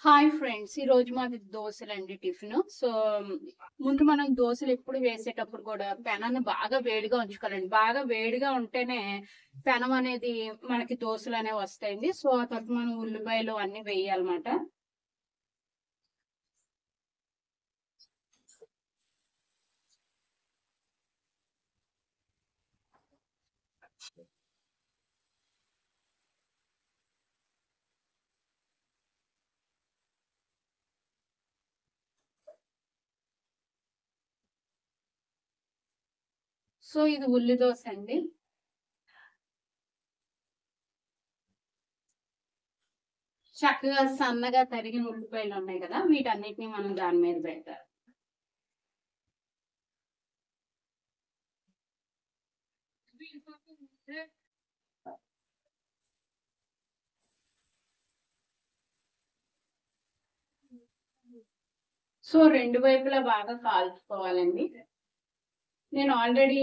Hi friends. ఈరోజు మాది దోసలండి tiffin. ముందు మనం దోసలు ఎప్పుడు వేసేటప్పుడు కూడా పెనాన్ని బాగా వేడిగా ఉంచుకోవాలండి. బాగా వేడిగా ఉంటేనే పెనం అనేది మనకి దోసలనేవి వస్తాయండి. ఆ తర్వాత మనం ఉల్లిపాయలు అన్నీ వేయాలమాట. ఇది ఉల్లి దోస అండి. చక్కగా సన్నగా తరిగిన ఉల్లిపాయలున్నాయి కదా! వీటన్నిటిని మనం దాని మీద పెట్టాలి. రెండు వైపులా బాగా కాల్చుకోవాలండి. నేను ఆల్రెడీ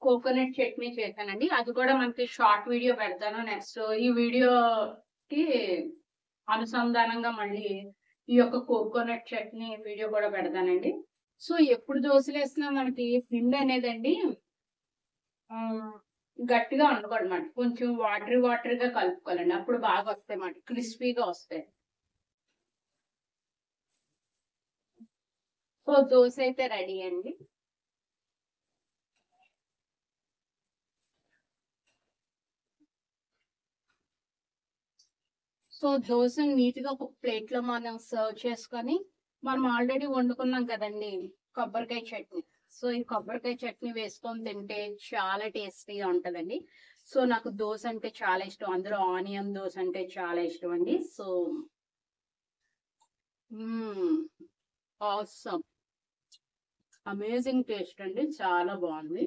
కోకోనట్ చట్నీ చేశానండి. అది కూడా మనకి షార్ట్ వీడియో పెడతాను. నెక్స్ట్ ఈ వీడియోకి అనుసంధానంగా మళ్ళీ ఈ యొక్క కోకోనట్ చట్నీ వీడియో కూడా పెడతానండి. ఎప్పుడు దోసలేసినా మనకి పిండి అనేదండి ఆహ్, గట్టిగా ఉండకూడదన్నమాట. కొంచెం వాటరీగా కలుపుకోవాలండి. అప్పుడు బాగా వస్తాయన్నమాట. క్రిస్పీగా వస్తాయి. దోస అయితే రెడీ అండి. దోసని నీట్‌గా ఒక ప్లేట్‌లో మనం సర్వ్ చేసుకొని, మనం ఆల్రెడీ వండుకున్నాం కదండీ! కొబ్బరికాయ చట్నీ. ఈ కొబ్బరికాయ చట్నీ వేసుకొని తింటే చాలా టేస్టీగా ఉంటదండి. నాకు దోస అంటే చాలా ఇష్టం. అందులో ఆనియన్ దోస అంటే చాలా ఇష్టమండి. హ్మ్. ఆసమ్. అమేజింగ్ టేస్ట్ అండి. చాలా బావుంది.